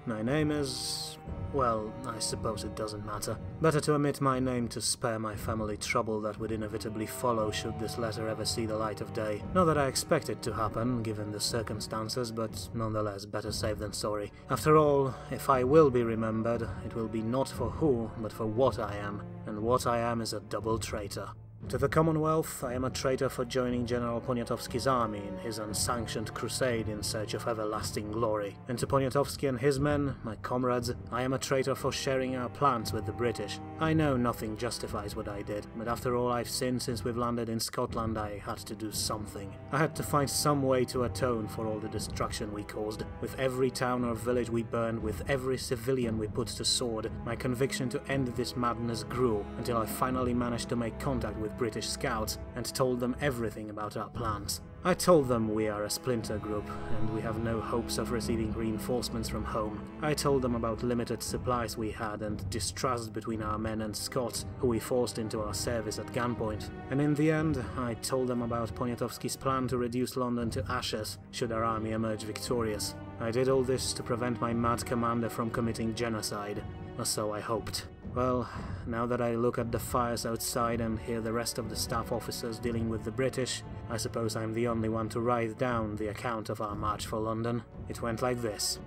My name is... well, I suppose it doesn't matter. Better to omit my name to spare my family trouble that would inevitably follow should this letter ever see the light of day. Not that I expect it to happen, given the circumstances, but nonetheless better safe than sorry. After all, if I will be remembered, it will be not for who, but for what I am. And what I am is a double traitor. To the Commonwealth, I am a traitor for joining General Poniatowski's army in his unsanctioned crusade in search of everlasting glory. And to Poniatowski and his men, my comrades, I am a traitor for sharing our plans with the British. I know nothing justifies what I did, but after all I've seen since we've landed in Scotland, I had to do something. I had to find some way to atone for all the destruction we caused. With every town or village we burned, with every civilian we put to sword, my conviction to end this madness grew, until I finally managed to make contact with British scouts and told them everything about our plans. I told them we are a splinter group and we have no hopes of receiving reinforcements from home. I told them about limited supplies we had and distrust between our men and Scots, who we forced into our service at gunpoint. And in the end, I told them about Poniatowski's plan to reduce London to ashes should our army emerge victorious. I did all this to prevent my mad commander from committing genocide, or so I hoped. Well, now that I look at the fires outside and hear the rest of the staff officers dealing with the British, I suppose I'm the only one to write down the account of our march for London. It went like this.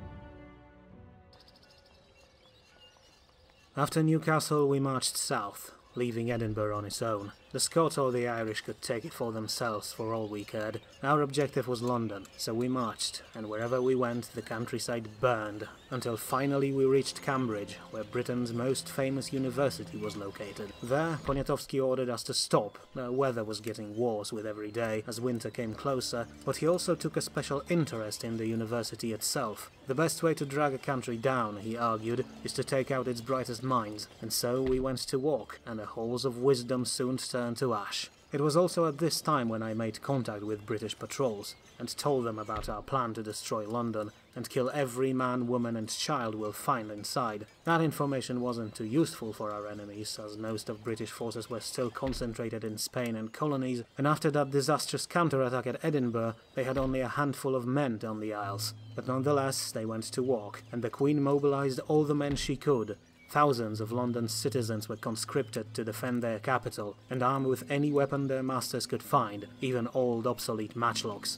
After Newcastle, we marched south, leaving Edinburgh on its own. The Scots or the Irish could take it for themselves for all we cared. Our objective was London, so we marched, and wherever we went the countryside burned, until finally we reached Cambridge, where Britain's most famous university was located. There, Poniatowski ordered us to stop. The weather was getting worse with every day as winter came closer, but he also took a special interest in the university itself. The best way to drag a country down, he argued, is to take out its brightest minds, and so we went to walk, and the halls of wisdom soon turned to ash. It was also at this time when I made contact with British patrols, and told them about our plan to destroy London, and kill every man, woman and child we'll find inside. That information wasn't too useful for our enemies, as most of British forces were still concentrated in Spain and colonies, and after that disastrous counterattack at Edinburgh, they had only a handful of men on the Isles. But nonetheless, they went to work, and the Queen mobilized all the men she could. Thousands of London's citizens were conscripted to defend their capital, and armed with any weapon their masters could find, even old obsolete matchlocks.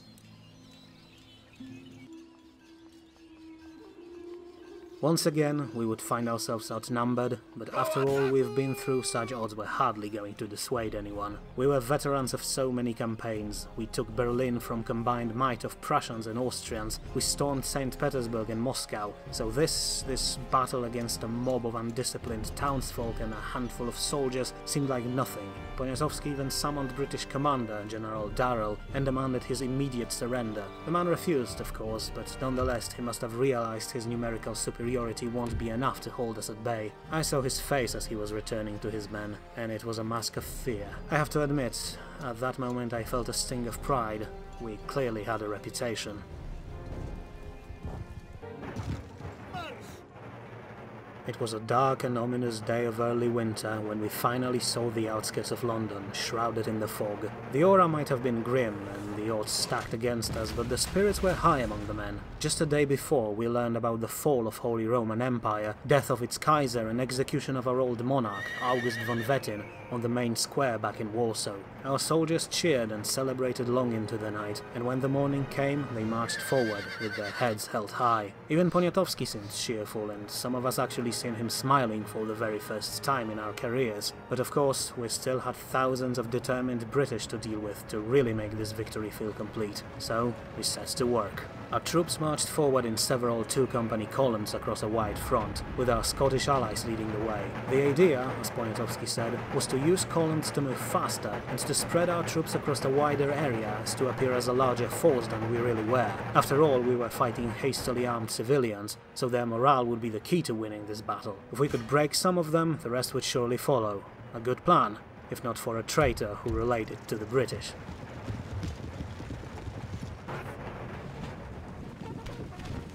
Once again, we would find ourselves outnumbered, but after all we've been through, such odds were hardly going to dissuade anyone. We were veterans of so many campaigns. We took Berlin from combined might of Prussians and Austrians. We stormed St. Petersburg and Moscow. So this battle against a mob of undisciplined townsfolk and a handful of soldiers seemed like nothing. Poniatowski even summoned British commander, General Darrell, and demanded his immediate surrender. The man refused, of course, but nonetheless he must have realized his numerical superiority won't be enough to hold us at bay. I saw his face as he was returning to his men, and it was a mask of fear. I have to admit, at that moment I felt a sting of pride. We clearly had a reputation. It was a dark and ominous day of early winter when we finally saw the outskirts of London, shrouded in the fog. The aura might have been grim and the odds stacked against us, but the spirits were high among the men. Just a day before, we learned about the fall of Holy Roman Empire, death of its Kaiser and execution of our old monarch, August von Wettin, on the main square back in Warsaw. Our soldiers cheered and celebrated long into the night, and when the morning came, they marched forward, with their heads held high. Even Poniatowski seemed cheerful, and some of us actually seen him smiling for the very first time in our careers. But of course, we still had thousands of determined British to deal with to really make this victory feel complete. So, we set to work. Our troops marched forward in several two-company columns across a wide front, with our Scottish allies leading the way. The idea, as Poniatowski said, was to use columns to move faster and to spread our troops across a wider area as to appear as a larger force than we really were. After all, we were fighting hastily armed civilians, so their morale would be the key to winning this battle. If we could break some of them, the rest would surely follow. A good plan, if not for a traitor who related to the British.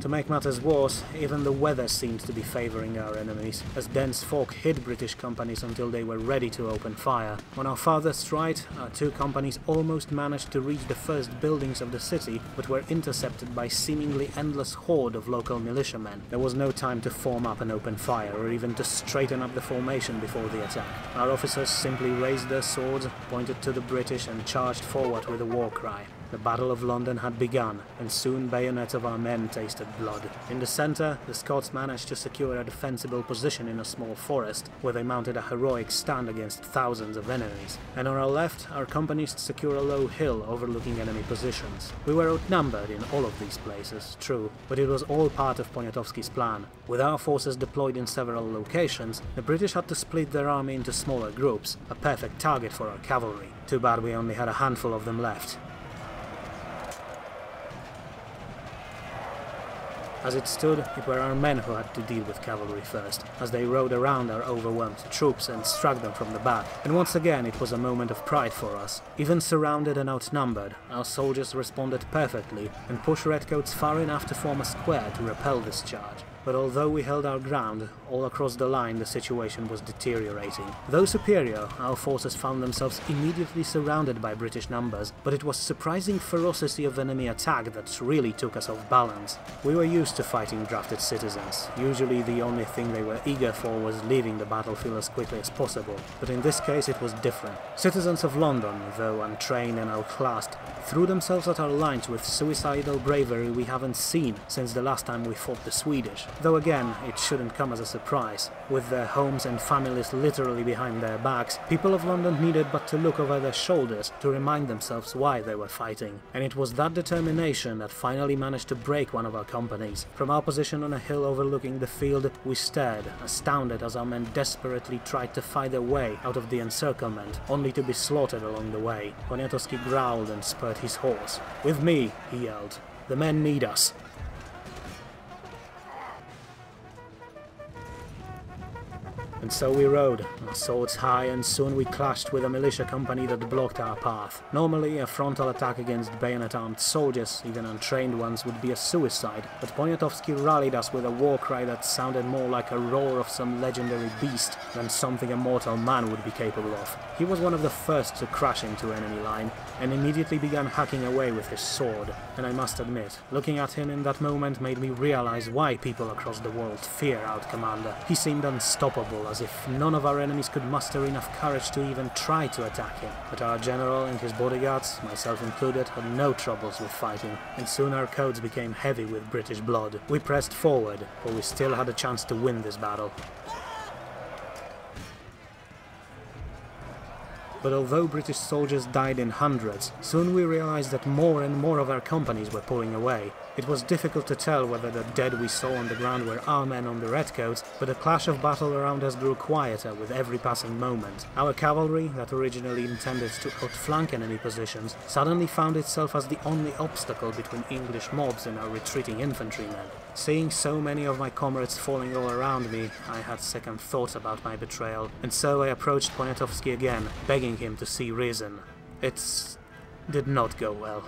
To make matters worse, even the weather seemed to be favouring our enemies, as dense fog hid British companies until they were ready to open fire. On our farthest right, our two companies almost managed to reach the first buildings of the city, but were intercepted by seemingly endless horde of local militiamen. There was no time to form up and open fire, or even to straighten up the formation before the attack. Our officers simply raised their swords, pointed to the British and charged forward with a war cry. The Battle of London had begun, and soon bayonets of our men tasted blood. In the centre, the Scots managed to secure a defensible position in a small forest, where they mounted a heroic stand against thousands of enemies. And on our left, our companies secured a low hill overlooking enemy positions. We were outnumbered in all of these places, true, but it was all part of Poniatowski's plan. With our forces deployed in several locations, the British had to split their army into smaller groups, a perfect target for our cavalry. Too bad we only had a handful of them left. As it stood, it were our men who had to deal with cavalry first, as they rode around our overwhelmed troops and struck them from the back. And once again it was a moment of pride for us. Even surrounded and outnumbered, our soldiers responded perfectly and pushed redcoats far enough to form a square to repel this charge. But although we held our ground, all across the line the situation was deteriorating. Though superior, our forces found themselves immediately surrounded by British numbers, but it was surprising ferocity of enemy attack that really took us off balance. We were used to fighting drafted citizens. Usually the only thing they were eager for was leaving the battlefield as quickly as possible, but in this case it was different. Citizens of London, though untrained and outclassed, threw themselves at our lines with suicidal bravery we haven't seen since the last time we fought the Swedish. Though again, it shouldn't come as a surprise. With their homes and families literally behind their backs, people of London needed but to look over their shoulders to remind themselves why they were fighting. And it was that determination that finally managed to break one of our companies. From our position on a hill overlooking the field, we stared, astounded as our men desperately tried to fight their way out of the encirclement, only to be slaughtered along the way. Poniatowski growled and spurred his horse. "With me," he yelled. "The men need us." And so we rode, our swords high, and soon we clashed with a militia company that blocked our path. Normally, a frontal attack against bayonet-armed soldiers, even untrained ones, would be a suicide, but Poniatowski rallied us with a war cry that sounded more like a roar of some legendary beast than something a mortal man would be capable of. He was one of the first to crash into enemy line, and immediately began hacking away with his sword. And I must admit, looking at him in that moment made me realize why people across the world fear our commander. He seemed unstoppable, as if none of our enemies could muster enough courage to even try to attack him. But our general and his bodyguards, myself included, had no troubles with fighting, and soon our coats became heavy with British blood. We pressed forward, for we still had a chance to win this battle. But although British soldiers died in hundreds, soon we realized that more and more of our companies were pulling away. It was difficult to tell whether the dead we saw on the ground were our men on the redcoats, but the clash of battle around us grew quieter with every passing moment. Our cavalry, that originally intended to outflank enemy positions, suddenly found itself as the only obstacle between English mobs and our retreating infantrymen. Seeing so many of my comrades falling all around me, I had second thoughts about my betrayal, and so I approached Poniatowski again, begging him to see reason. It did not go well.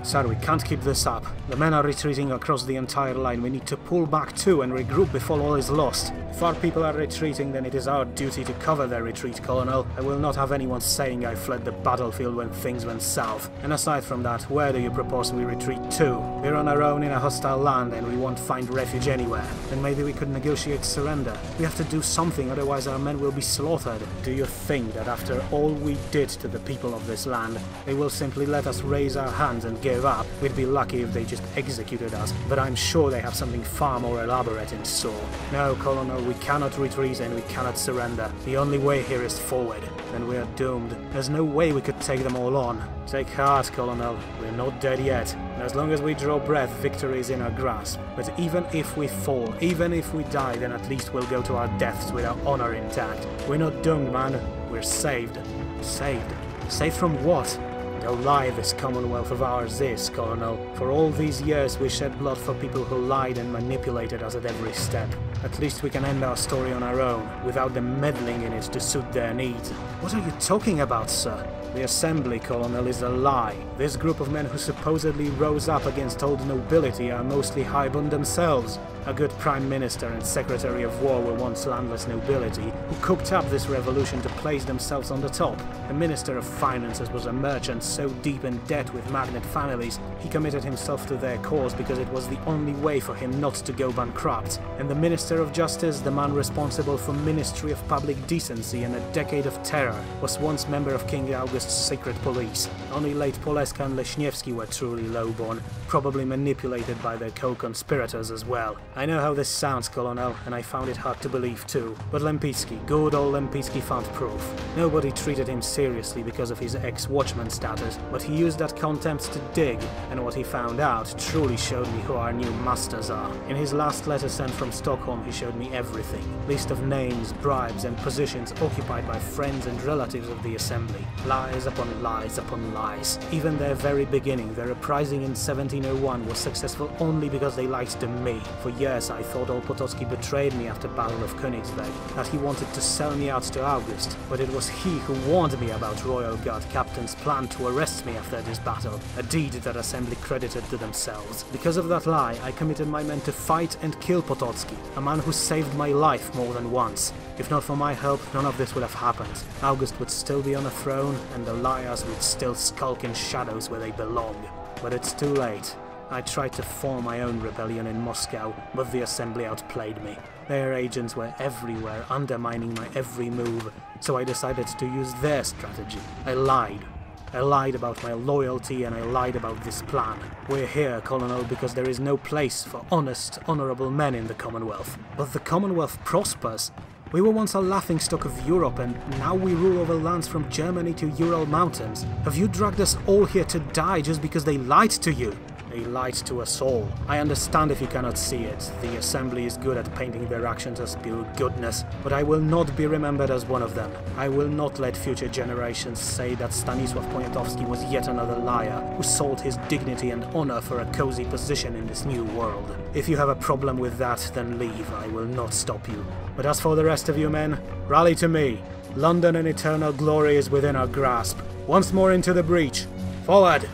Sir, we can't keep this up. The men are retreating across the entire line. We need to pull back too and regroup before all is lost. If our people are retreating, then it is our duty to cover their retreat, Colonel. I will not have anyone saying I fled the battlefield when things went south. And aside from that, where do you propose we retreat to? We're on our own in a hostile land and we won't find refuge anywhere. Then maybe we could negotiate surrender. We have to do something, otherwise our men will be slaughtered. Do you think that after all we did to the people of this land, they will simply let us raise our hands and give up? We'd be lucky if they just executed us, but I'm sure they have something far more elaborate in store. No, Colonel, we cannot retreat and we cannot surrender. The only way here is forward, and we are doomed. There's no way we could take them all on. Take heart, Colonel, we're not dead yet, and as long as we draw breath, victory is in our grasp. But even if we fall, even if we die, then at least we'll go to our deaths with our honor intact. We're not doomed, man, we're saved. Saved? Saved from what? No lie this Commonwealth of ours is, Colonel. For all these years we shed blood for people who lied and manipulated us at every step. At least we can end our story on our own, without them meddling in it to suit their needs. What are you talking about, sir? The Assembly, Colonel, is a lie. This group of men who supposedly rose up against old nobility are mostly highborn themselves. A good Prime Minister and Secretary of War were once landless nobility, who cooked up this revolution to place themselves on the top. The Minister of Finances was a merchant so deep in debt with magnate families, he committed himself to their cause because it was the only way for him not to go bankrupt. And the Minister of Justice, the man responsible for Ministry of Public Decency and a decade of terror, was once member of King August's secret police. Only late Poleska and Leśniewski were truly lowborn, probably manipulated by their co-conspirators as well. I know how this sounds, Colonel, and I found it hard to believe too. But Lempicki, good old Lempicki, found proof. Nobody treated him seriously because of his ex-watchman status, but he used that contempt to dig, and what he found out truly showed me who our new masters are. In his last letter sent from Stockholm, he showed me everything. List of names, bribes, and positions occupied by friends and relatives of the Assembly. Lies upon lies upon lies. Even their very beginning, their uprising in 1701, was successful only because they lied to me. For years I thought old Potocki betrayed me after Battle of Königsberg, that he wanted to sell me out to August, but it was he who warned me about Royal Guard captain's plan to arrest me after this battle, a deed that Assembly credited to themselves. Because of that lie, I committed my men to fight and kill Potocki, a man who saved my life more than once. If not for my help, none of this would have happened. August would still be on the throne, and the liars would still skulk in shadows where they belong. But it's too late. I tried to form my own rebellion in Moscow, but the Assembly outplayed me. Their agents were everywhere, undermining my every move, so I decided to use their strategy. I lied. I lied about my loyalty, and I lied about this plan. We're here, Colonel, because there is no place for honest, honorable men in the Commonwealth. But the Commonwealth prospers. We were once a laughingstock of Europe, and now we rule over lands from Germany to Ural Mountains. Have you dragged us all here to die just because they lied to you? They lied to us all. I understand if you cannot see it. The Assembly is good at painting their actions as pure goodness, but I will not be remembered as one of them. I will not let future generations say that Stanisław Poniatowski was yet another liar who sold his dignity and honor for a cozy position in this new world. If you have a problem with that, then leave. I will not stop you. But as for the rest of you men, rally to me. London and eternal glory is within our grasp. Once more into the breach. Forward!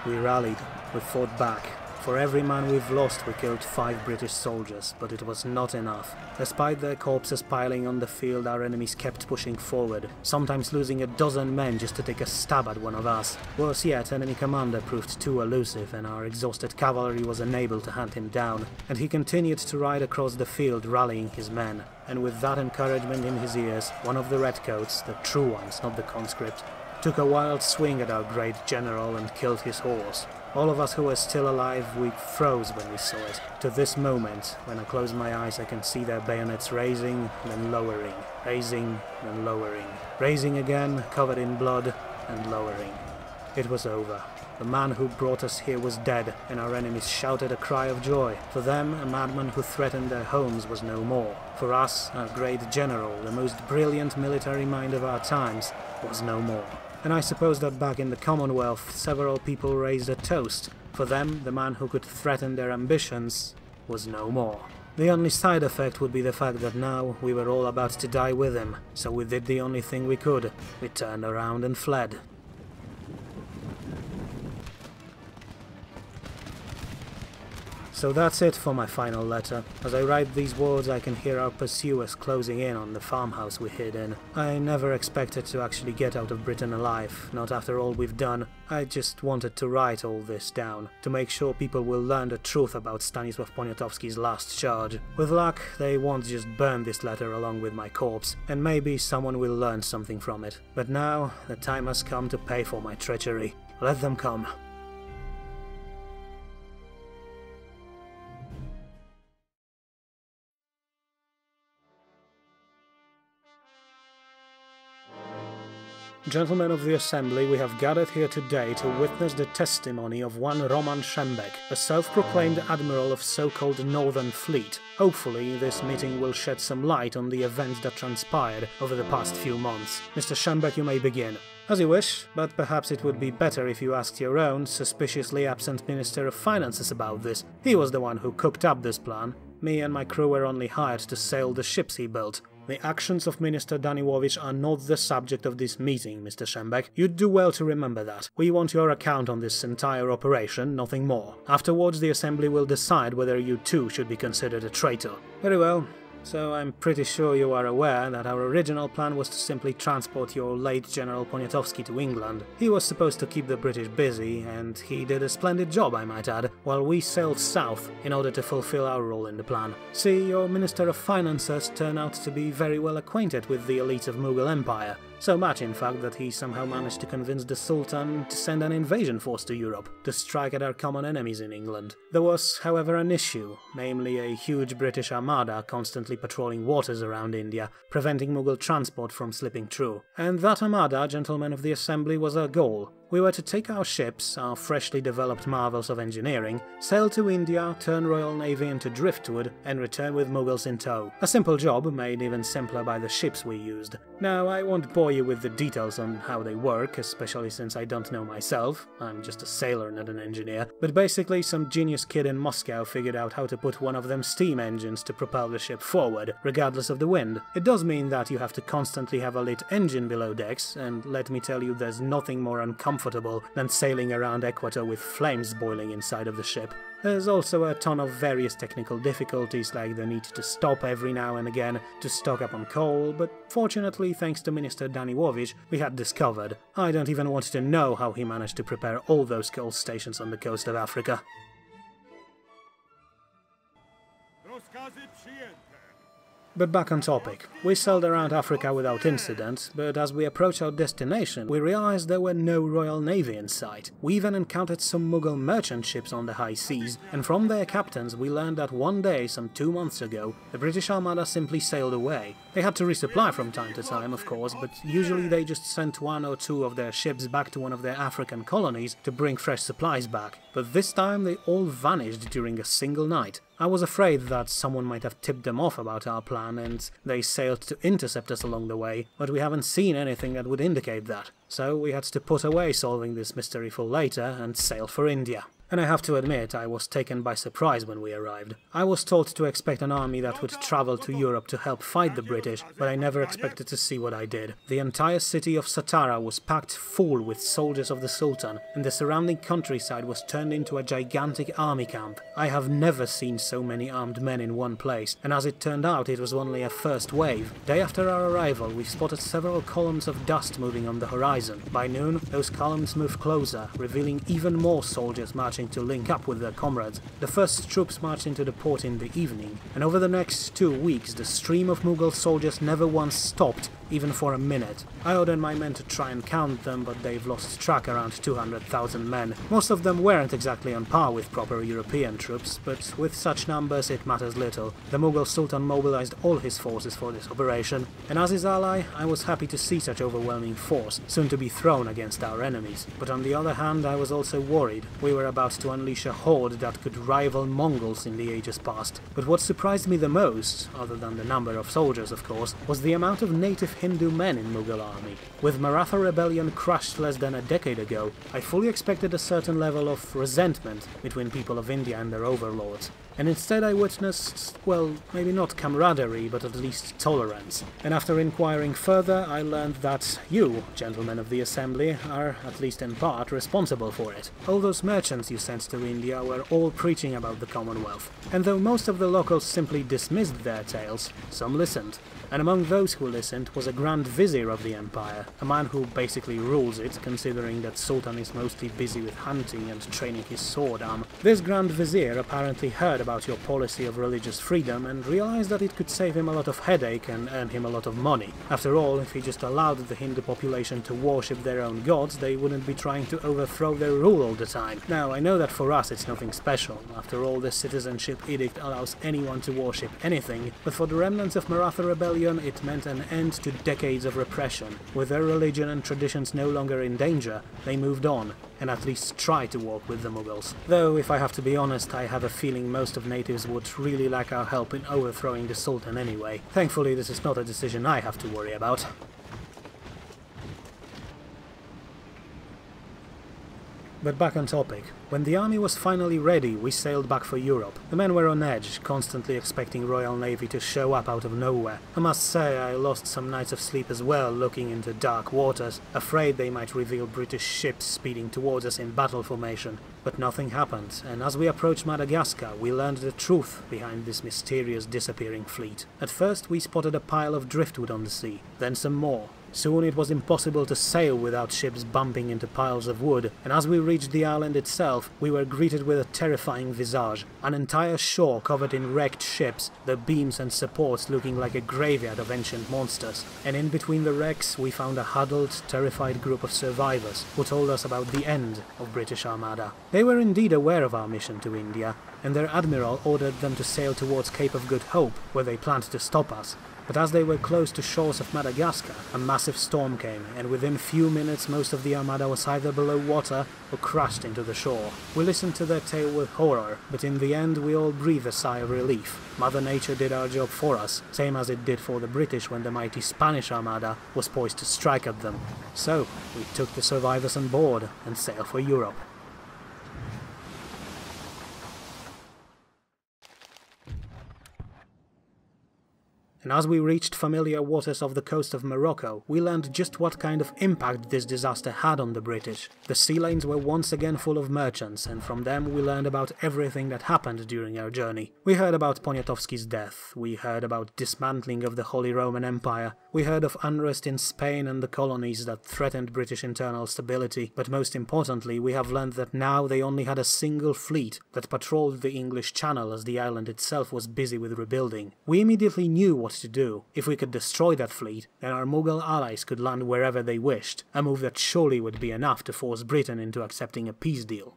We rallied, we fought back. For every man we've lost, we killed 5 British soldiers, but it was not enough. Despite their corpses piling on the field, our enemies kept pushing forward, sometimes losing a dozen men just to take a stab at one of us. Worse yet, enemy commander proved too elusive, and our exhausted cavalry was unable to hunt him down, and he continued to ride across the field, rallying his men. And with that encouragement in his ears, one of the redcoats, the true ones, not the conscript, took a wild swing at our great general and killed his horse. All of us who were still alive, we froze when we saw it. To this moment, when I close my eyes, I can see their bayonets raising, then lowering, raising, then lowering, raising again, covered in blood, and lowering. It was over. The man who brought us here was dead, and our enemies shouted a cry of joy. For them, a madman who threatened their homes was no more. For us, our great general, the most brilliant military mind of our times, was no more. And I suppose that back in the Commonwealth, several people raised a toast. For them, the man who could threaten their ambitions was no more. The only side effect would be the fact that now we were all about to die with him, so we did the only thing we could. We turned around and fled. So that's it for my final letter. As I write these words, I can hear our pursuers closing in on the farmhouse we hid in. I never expected to actually get out of Britain alive, not after all we've done. I just wanted to write all this down, to make sure people will learn the truth about Stanisław Poniatowski's last charge. With luck, they won't just burn this letter along with my corpse, and maybe someone will learn something from it. But now, the time has come to pay for my treachery. Let them come. Gentlemen of the Assembly, we have gathered here today to witness the testimony of one Roman Szembek, a self-proclaimed admiral of so-called Northern Fleet. Hopefully, this meeting will shed some light on the events that transpired over the past few months. Mr. Szembek, you may begin. As you wish, but perhaps it would be better if you asked your own, suspiciously absent Minister of Finances about this. He was the one who cooked up this plan. Me and my crew were only hired to sail the ships he built. The actions of Minister Daniłowicz are not the subject of this meeting, Mr. Szembek. You'd do well to remember that. We want your account on this entire operation, nothing more. Afterwards, the Assembly will decide whether you too should be considered a traitor. Very well. So I'm pretty sure you are aware that our original plan was to simply transport your late General Poniatowski to England. He was supposed to keep the British busy, and he did a splendid job, I might add, while we sailed south in order to fulfill our role in the plan. See, your Minister of Finances turned out to be very well acquainted with the elites of Mughal Empire. So much, in fact, that he somehow managed to convince the Sultan to send an invasion force to Europe, to strike at our common enemies in England. There was, however, an issue, namely a huge British armada constantly patrolling waters around India, preventing Mughal transport from slipping through. And that armada, gentlemen of the Assembly, was our goal. We were to take our ships, our freshly developed marvels of engineering, sail to India, turn Royal Navy into driftwood, and return with Mughals in tow. A simple job, made even simpler by the ships we used. Now, I won't bore you with the details on how they work, especially since I don't know myself. I'm just a sailor, not an engineer. But basically, some genius kid in Moscow figured out how to put one of them steam engines to propel the ship forward, regardless of the wind. It does mean that you have to constantly have a lit engine below decks, and let me tell you, there's nothing more uncomfortable than sailing around Equator with flames boiling inside of the ship. There's also a ton of various technical difficulties, like the need to stop every now and again to stock up on coal, but fortunately, thanks to Minister Daniłowicz, we had this covered. I don't even want to know how he managed to prepare all those coal stations on the coast of Africa. But back on topic. We sailed around Africa without incident, but as we approached our destination, we realized there were no Royal Navy in sight. We even encountered some Mughal merchant ships on the high seas, and from their captains we learned that one day, some 2 months ago, the British Armada simply sailed away. They had to resupply from time to time, of course, but usually they just sent 1 or 2 of their ships back to one of their African colonies to bring fresh supplies back. But this time they all vanished during a single night. I was afraid that someone might have tipped them off about our plan and they sailed to intercept us along the way, but we haven't seen anything that would indicate that. So we had to put away solving this mystery for later and sail for India. And I have to admit, I was taken by surprise when we arrived. I was told to expect an army that would travel to Europe to help fight the British, but I never expected to see what I did. The entire city of Satara was packed full with soldiers of the Sultan, and the surrounding countryside was turned into a gigantic army camp. I have never seen so many armed men in one place, and as it turned out, it was only a first wave. Day after our arrival, we spotted several columns of dust moving on the horizon. By noon, those columns moved closer, revealing even more soldiers marching to link up with their comrades. The first troops marched into the port in the evening, and over the next 2 weeks the stream of Mughal soldiers never once stopped, even for a minute. I ordered my men to try and count them, but they've lost track around 200,000 men. Most of them weren't exactly on par with proper European troops, but with such numbers it matters little. The Mughal Sultan mobilized all his forces for this operation, and as his ally, I was happy to see such overwhelming force, soon to be thrown against our enemies. But on the other hand, I was also worried. We were about to unleash a horde that could rival Mongols in the ages past. But what surprised me the most, other than the number of soldiers of course, was the amount of native Hindu men in Mughal army. With Maratha rebellion crushed less than a decade ago, I fully expected a certain level of resentment between people of India and their overlords. And instead I witnessed, well, maybe not camaraderie, but at least tolerance. And after inquiring further, I learned that you, gentlemen of the Assembly, are, at least in part, responsible for it. All those merchants you sent to India were all preaching about the Commonwealth. And though most of the locals simply dismissed their tales, some listened. And among those who listened was a Grand Vizier of the Empire, a man who basically rules it, considering that Sultan is mostly busy with hunting and training his sword arm. This Grand Vizier apparently heard about your policy of religious freedom and realized that it could save him a lot of headache and earn him a lot of money. After all, if he just allowed the Hindu population to worship their own gods, they wouldn't be trying to overthrow their rule all the time. Now, I know that for us it's nothing special. After all, the citizenship edict allows anyone to worship anything, but for the remnants of Maratha rebellion, it meant an end to decades of repression. With their religion and traditions no longer in danger, they moved on, and at least tried to work with the Mughals. Though, if I have to be honest, I have a feeling most of natives would really like our help in overthrowing the Sultan anyway. Thankfully, this is not a decision I have to worry about. But back on topic. When the army was finally ready, we sailed back for Europe. The men were on edge, constantly expecting Royal Navy to show up out of nowhere. I must say I lost some nights of sleep as well looking into dark waters, afraid they might reveal British ships speeding towards us in battle formation. But nothing happened, and as we approached Madagascar, we learned the truth behind this mysterious disappearing fleet. At first we spotted a pile of driftwood on the sea, then some more. Soon it was impossible to sail without ships bumping into piles of wood, and as we reached the island itself, we were greeted with a terrifying visage. An entire shore covered in wrecked ships, the beams and supports looking like a graveyard of ancient monsters. And in between the wrecks, we found a huddled, terrified group of survivors who told us about the end of British Armada. They were indeed aware of our mission to India, and their admiral ordered them to sail towards Cape of Good Hope, where they planned to stop us. But as they were close to shores of Madagascar, a massive storm came, and within few minutes most of the armada was either below water or crashed into the shore. We listened to their tale with horror, but in the end we all breathed a sigh of relief. Mother Nature did our job for us, same as it did for the British when the mighty Spanish armada was poised to strike at them. So, we took the survivors on board and sailed for Europe. And as we reached familiar waters of the coast of Morocco, we learned just what kind of impact this disaster had on the British. The sea lanes were once again full of merchants, and from them we learned about everything that happened during our journey. We heard about Poniatowski's death, we heard about dismantling of the Holy Roman Empire, we heard of unrest in Spain and the colonies that threatened British internal stability, but most importantly we have learned that now they only had a single fleet that patrolled the English Channel as the island itself was busy with rebuilding. We immediately knew what to do. If we could destroy that fleet, then our Mughal allies could land wherever they wished, a move that surely would be enough to force Britain into accepting a peace deal.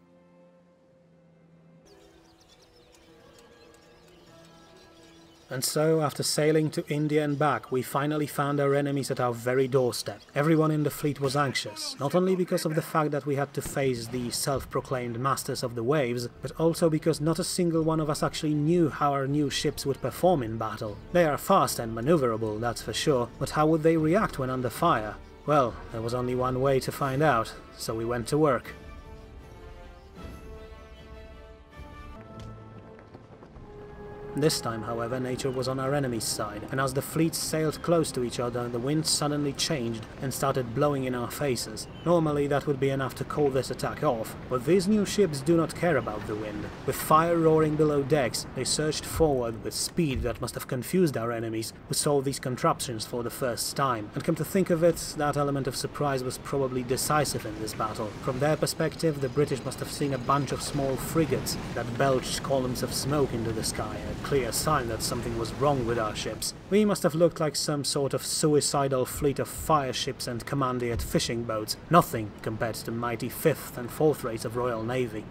And so, after sailing to India and back, we finally found our enemies at our very doorstep. Everyone in the fleet was anxious, not only because of the fact that we had to face the self-proclaimed masters of the waves, but also because not a single one of us actually knew how our new ships would perform in battle. They are fast and maneuverable, that's for sure, but how would they react when under fire? Well, there was only one way to find out, so we went to work. This time, however, nature was on our enemy's side, and as the fleets sailed close to each other, the wind suddenly changed and started blowing in our faces. Normally that would be enough to call this attack off, but these new ships do not care about the wind. With fire roaring below decks, they surged forward with speed that must have confused our enemies, who saw these contraptions for the first time. And come to think of it, that element of surprise was probably decisive in this battle. From their perspective, the British must have seen a bunch of small frigates that belched columns of smoke into the sky, a clear sign that something was wrong with our ships. We must have looked like some sort of suicidal fleet of fire ships and commandeered fishing boats, nothing compared to the mighty 5th and 4th rates of Royal Navy.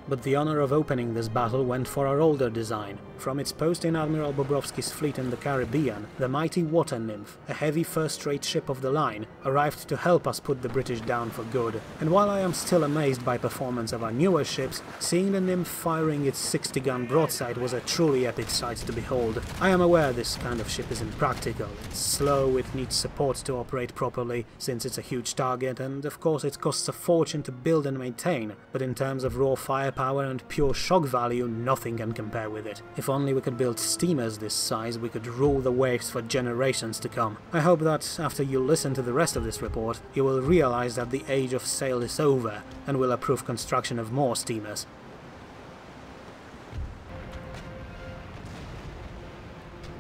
But the honor of opening this battle went for our older design. From its post in Admiral Bobrovsky's fleet in the Caribbean, the mighty Water Nymph, a heavy first-rate ship of the line, arrived to help us put the British down for good. And while I am still amazed by performance of our newer ships, seeing the Nymph firing its 60-gun broadside was a truly epic sight to behold. I am aware this kind of ship is impractical. It's slow, it needs support to operate properly, since it's a huge target, and of course it costs a fortune to build and maintain, but in terms of raw firepower and pure shock value, nothing can compare with it. If only we could build steamers this size, we could rule the waves for generations to come. I hope that, after you listen to the rest of this report, you will realize that the age of sail is over, and will approve construction of more steamers.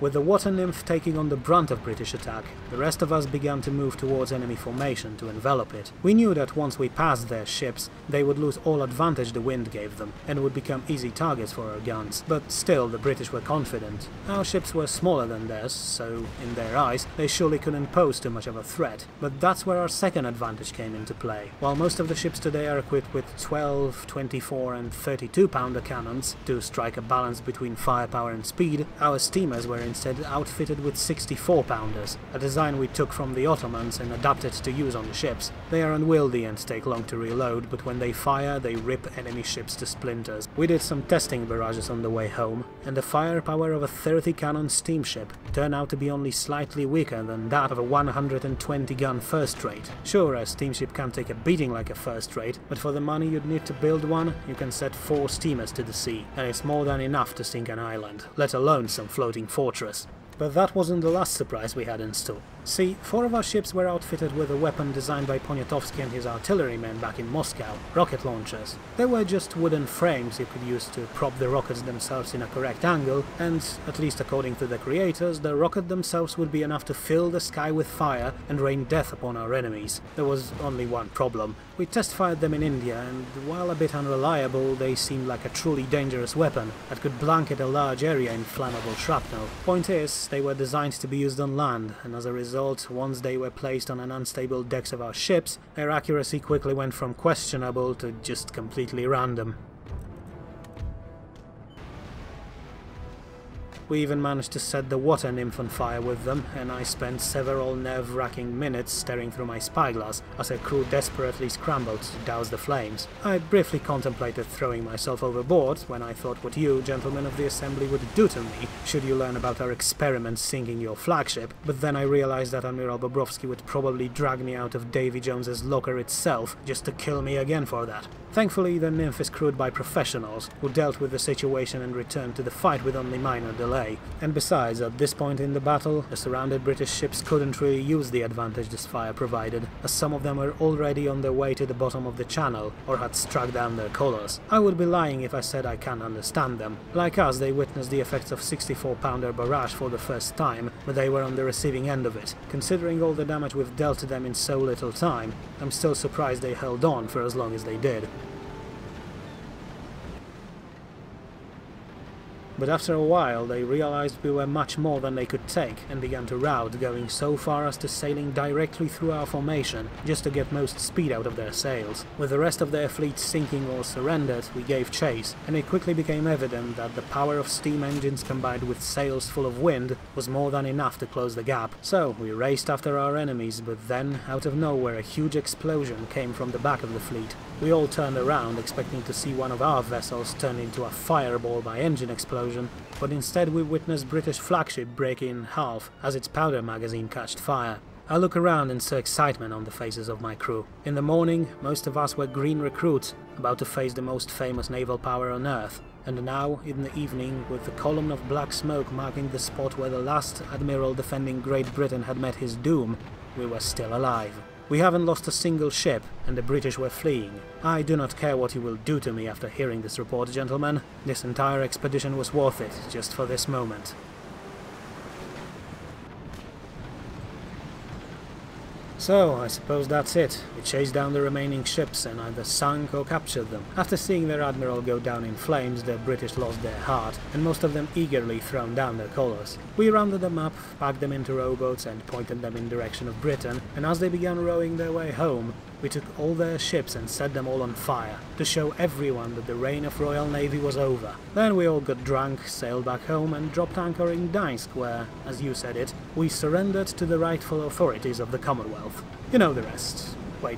With the water nymph taking on the brunt of British attack, the rest of us began to move towards enemy formation to envelop it. We knew that once we passed their ships, they would lose all advantage the wind gave them, and would become easy targets for our guns, but still the British were confident. Our ships were smaller than theirs, so in their eyes, they surely couldn't pose too much of a threat. But that's where our second advantage came into play. While most of the ships today are equipped with 12, 24 and 32 pounder cannons to strike a balance between firepower and speed, our steamers were instead outfitted with 64 pounders, a design we took from the Ottomans and adapted to use on the ships. They are unwieldy and take long to reload, but when they fire, they rip enemy ships to splinters. We did some testing barrages on the way home, and the firepower of a 30-cannon steamship turned out to be only slightly weaker than that of a 120-gun first-rate. Sure, a steamship can take a beating like a first-rate, but for the money you'd need to build one, you can set 4 steamers to the sea, and it's more than enough to sink an island, let alone some floating fortress. But that wasn't the last surprise we had in store. See, 4 of our ships were outfitted with a weapon designed by Poniatowski and his artillerymen back in Moscow, rocket launchers. They were just wooden frames you could use to prop the rockets themselves in a correct angle, and, at least according to the creators, the rocket themselves would be enough to fill the sky with fire and rain death upon our enemies. There was only one problem. We test-fired them in India, and while a bit unreliable, they seemed like a truly dangerous weapon that could blanket a large area in flammable shrapnel. Point is, they were designed to be used on land, and as a result, once they were placed on an unstable decks of our ships, their accuracy quickly went from questionable to just completely random. We even managed to set the water nymph on fire with them, and I spent several nerve-wracking minutes staring through my spyglass as her crew desperately scrambled to douse the flames. I briefly contemplated throwing myself overboard when I thought what you, gentlemen of the assembly, would do to me should you learn about our experiments sinking your flagship, but then I realized that Admiral Bobrovsky would probably drag me out of Davy Jones's locker itself just to kill me again for that. Thankfully, the nymph is crewed by professionals who dealt with the situation and returned to the fight with only minor delay. And besides, at this point in the battle, the surrounded British ships couldn't really use the advantage this fire provided, as some of them were already on their way to the bottom of the channel or had struck down their colours. I would be lying if I said I can't understand them. Like us, they witnessed the effects of 64-pounder barrage for the first time, but they were on the receiving end of it. Considering all the damage we've dealt to them in so little time, I'm still surprised they held on for as long as they did. But after a while they realized we were much more than they could take and began to rout, going so far as to sailing directly through our formation just to get most speed out of their sails. With the rest of their fleet sinking or surrendered, we gave chase, and it quickly became evident that the power of steam engines combined with sails full of wind was more than enough to close the gap. So we raced after our enemies, but then, out of nowhere, a huge explosion came from the back of the fleet. We all turned around, expecting to see one of our vessels turn into a fireball by engine explosion, but instead we witnessed British flagship break in half as its powder magazine catched fire. I look around and saw excitement on the faces of my crew. In the morning, most of us were green recruits, about to face the most famous naval power on Earth. And now, in the evening, with the column of black smoke marking the spot where the last admiral defending Great Britain had met his doom, we were still alive. We haven't lost a single ship, and the British were fleeing. I do not care what you will do to me after hearing this report, gentlemen. This entire expedition was worth it, just for this moment. So, I suppose that's it. We chased down the remaining ships and either sunk or captured them. After seeing their admiral go down in flames, the British lost their heart, and most of them eagerly thrown down their colours. We rounded them up, packed them into rowboats and pointed them in direction of Britain, and as they began rowing their way home, we took all their ships and set them all on fire, to show everyone that the reign of Royal Navy was over. Then we all got drunk, sailed back home and dropped anchor in Gdańsk where, as you said it, we surrendered to the rightful authorities of the Commonwealth. You know the rest. Wait,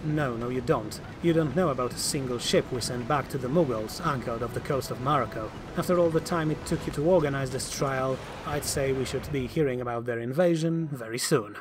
no you don't. You don't know about a single ship we sent back to the Mughals anchored off the coast of Morocco. After all the time it took you to organize this trial, I'd say we should be hearing about their invasion very soon.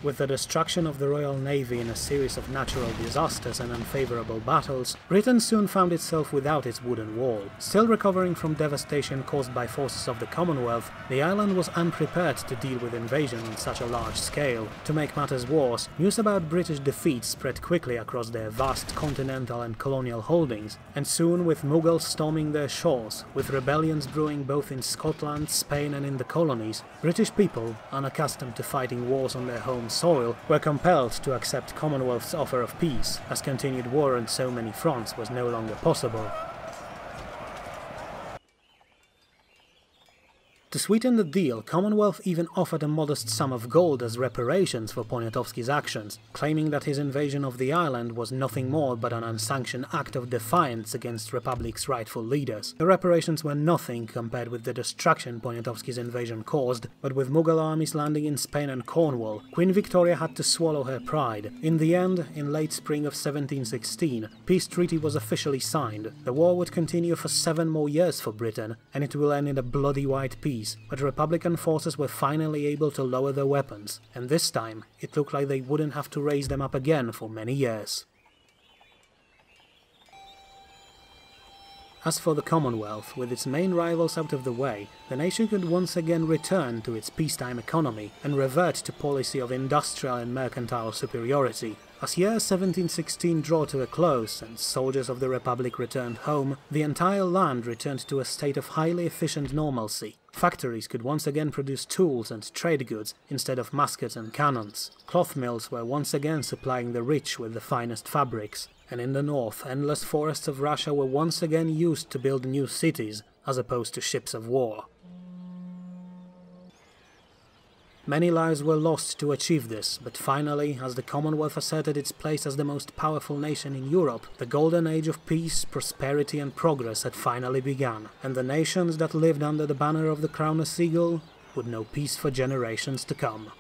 With the destruction of the Royal Navy in a series of natural disasters and unfavourable battles, Britain soon found itself without its wooden wall. Still recovering from devastation caused by forces of the Commonwealth, the island was unprepared to deal with invasion on such a large scale. To make matters worse, news about British defeat spread quickly across their vast continental and colonial holdings, and soon with Mughals storming their shores, with rebellions brewing both in Scotland, Spain and in the colonies, British people, unaccustomed to fighting wars on their home soil, were compelled to accept Commonwealth's offer of peace, as continued war on so many fronts was no longer possible. To sweeten the deal, Commonwealth even offered a modest sum of gold as reparations for Poniatowski's actions, claiming that his invasion of the island was nothing more but an unsanctioned act of defiance against Republic's rightful leaders. The reparations were nothing compared with the destruction Poniatowski's invasion caused, but with Mughal armies landing in Spain and Cornwall, Queen Victoria had to swallow her pride. In the end, in late spring of 1716, peace treaty was officially signed. The war would continue for 7 more years for Britain, and it will end in a bloody white peace. But Republican forces were finally able to lower their weapons, and this time it looked like they wouldn't have to raise them up again for many years. As for the Commonwealth, with its main rivals out of the way, the nation could once again return to its peacetime economy and revert to policy of industrial and mercantile superiority. As year 1716 drew to a close and soldiers of the Republic returned home, the entire land returned to a state of highly efficient normalcy. Factories could once again produce tools and trade goods instead of muskets and cannons. Cloth mills were once again supplying the rich with the finest fabrics, and in the north, endless forests of Russia were once again used to build new cities, as opposed to ships of war. Many lives were lost to achieve this, but finally, as the Commonwealth asserted its place as the most powerful nation in Europe, the golden age of peace, prosperity and progress had finally begun, and the nations that lived under the banner of the Crownless Eagle would know peace for generations to come.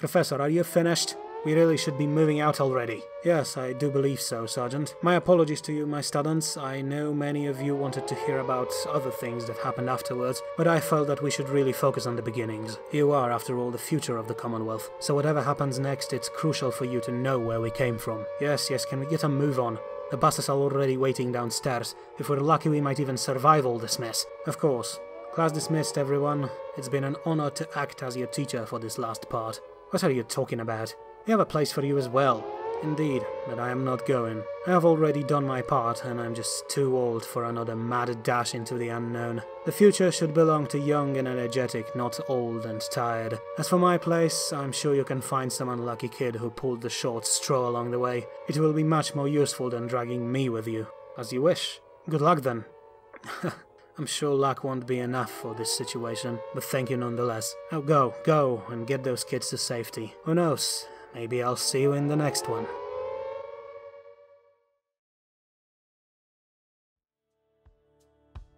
Professor, are you finished? We really should be moving out already. Yes, I do believe so, Sergeant. My apologies to you, my students. I know many of you wanted to hear about other things that happened afterwards, but I felt that we should really focus on the beginnings. You are, after all, the future of the Commonwealth, so whatever happens next, it's crucial for you to know where we came from. Yes, can we get a move on? The buses are already waiting downstairs. If we're lucky, we might even survive all this mess. Of course. Class dismissed, everyone. It's been an honor to act as your teacher for this last part. What are you talking about? We have a place for you as well. Indeed, but I am not going. I have already done my part, and I'm just too old for another mad dash into the unknown. The future should belong to young and energetic, not old and tired. As for my place, I'm sure you can find some unlucky kid who pulled the short straw along the way. It will be much more useful than dragging me with you. As you wish. Good luck then. I'm sure luck won't be enough for this situation, but thank you nonetheless. Now go, and get those kids to safety. Who knows? Maybe I'll see you in the next one.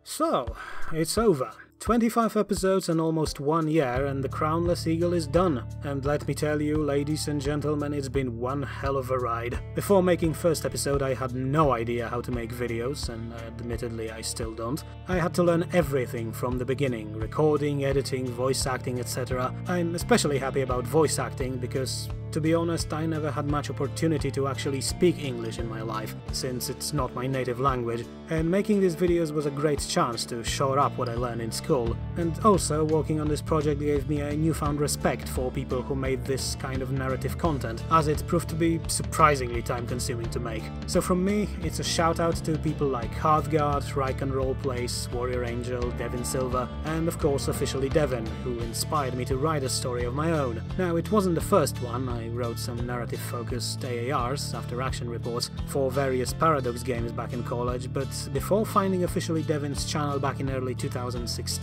So, it's over. 25 episodes and almost 1 year, and the Crownless Eagle is done. And let me tell you, ladies and gentlemen, it's been one hell of a ride. Before making first episode, I had no idea how to make videos, and admittedly I still don't. I had to learn everything from the beginning: recording, editing, voice acting, etc. I'm especially happy about voice acting because, to be honest, I never had much opportunity to actually speak English in my life, since it's not my native language, and making these videos was a great chance to shore up what I learned in school. And also, working on this project gave me a newfound respect for people who made this kind of narrative content, as it proved to be surprisingly time-consuming to make. So from me, it's a shout-out to people like Hearthguard, Ryken Roleplays, Warrior Angel, Devin Silva, and of course officially Devin, who inspired me to write a story of my own. Now, it wasn't the first one. I wrote some narrative-focused AARs, after action reports, for various Paradox games back in college, but before finding officially Devin's channel back in early 2016,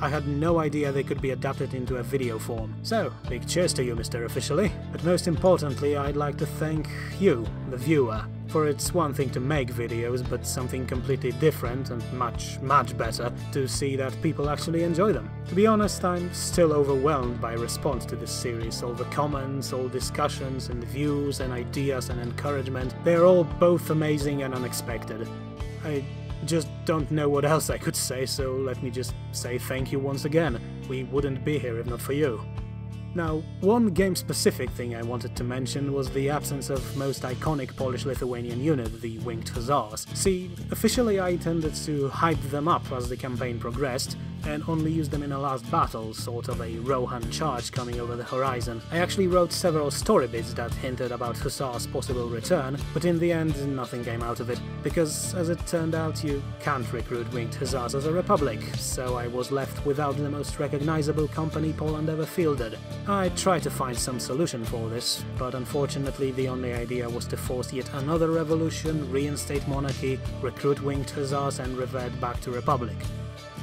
I had no idea they could be adapted into a video form. So, big cheers to you, Mr. Officially. But most importantly, I'd like to thank you, the viewer. For it's one thing to make videos, but something completely different and much better to see that people actually enjoy them. To be honest, I'm still overwhelmed by response to this series. All the comments, all discussions and views and ideas and encouragement, they're all both amazing and unexpected. I just don't know what else I could say, so let me just say thank you once again. We wouldn't be here if not for you. Now, one game-specific thing I wanted to mention was the absence of most iconic Polish-Lithuanian unit, the Winged Hussars. See, officially I intended to hype them up as the campaign progressed, and only use them in a last battle, sort of a Rohan charge coming over the horizon. I actually wrote several story bits that hinted about Hussar's possible return, but in the end nothing came out of it, because as it turned out you can't recruit Winged Hussars as a republic, so I was left without the most recognizable company Poland ever fielded. I tried to find some solution for this, but unfortunately the only idea was to force yet another revolution, reinstate monarchy, recruit Winged Hussars and revert back to republic.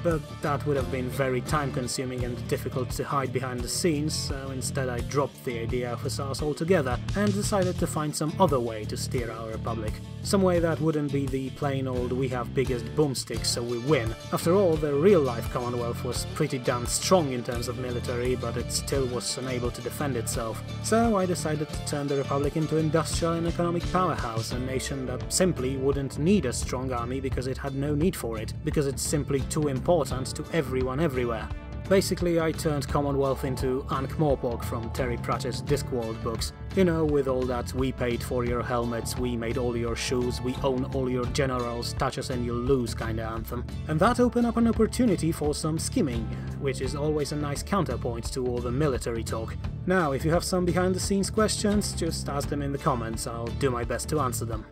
But that would have been very time-consuming and difficult to hide behind the scenes, so instead I dropped the idea of Hussars altogether and decided to find some other way to steer our republic. Some way that wouldn't be the plain old "we have biggest boomsticks so we win." After all, the real-life Commonwealth was pretty damn strong in terms of military, but it still was unable to defend itself. So I decided to turn the republic into industrial and economic powerhouse, a nation that simply wouldn't need a strong army because it had no need for it, because it's simply too important to everyone everywhere. Basically, I turned Commonwealth into Ankh-Morpork from Terry Pratchett's Discworld books. You know, with all that "we paid for your helmets, we made all your shoes, we own all your generals, touch us and you'll lose" kinda anthem. And that opened up an opportunity for some skimming, which is always a nice counterpoint to all the military talk. Now, if you have some behind-the-scenes questions, just ask them in the comments, I'll do my best to answer them.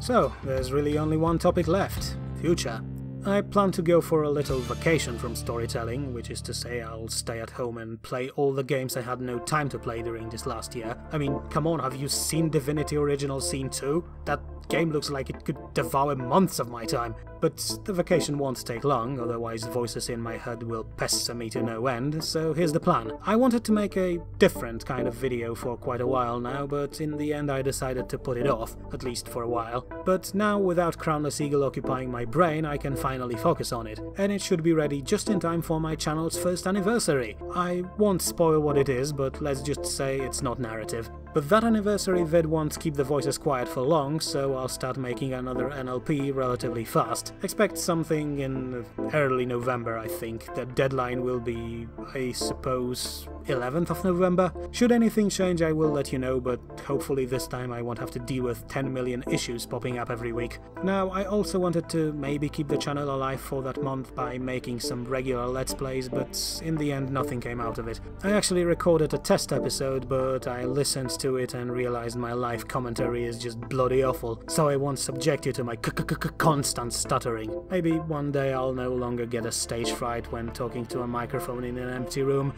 So, there's really only one topic left: future. I plan to go for a little vacation from storytelling, which is to say I'll stay at home and play all the games I had no time to play during this last year. I mean, come on, have you seen Divinity Original Sin 2? That game looks like it could devour months of my time. But the vacation won't take long, otherwise voices in my head will pester me to no end, so here's the plan. I wanted to make a different kind of video for quite a while now, but in the end I decided to put it off, at least for a while. But now, without Crownless Eagle occupying my brain, I can finally finally focus on it, and it should be ready just in time for my channel's first anniversary. I won't spoil what it is, but let's just say it's not narrative. But that anniversary vid won't keep the voices quiet for long, so I'll start making another NLP relatively fast. Expect something in early November, I think. The deadline will be, I suppose, 11th of November. Should anything change, I will let you know, but hopefully this time I won't have to deal with 10 million issues popping up every week. Now, I also wanted to maybe keep the channel alive for that month by making some regular Let's Plays, but in the end nothing came out of it. I actually recorded a test episode, but I listened to it and realized my live commentary is just bloody awful, so I won't subject you to my constant stuttering. Maybe one day I'll no longer get a stage fright when talking to a microphone in an empty room.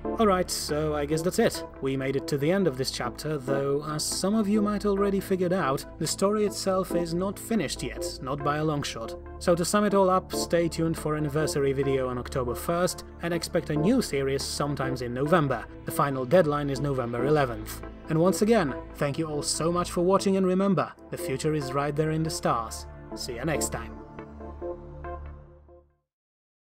Alright, so I guess that's it. We made it to the end of this chapter, though as some of you might already figured out, the story itself is not finished yet, not by a long shot. So to sum it all up, stay tuned for an anniversary video on October 1st, and expect a new series sometimes in November. The final deadline is November 11th. And once again, thank you all so much for watching, and remember, the future is right there in the stars. See you next time.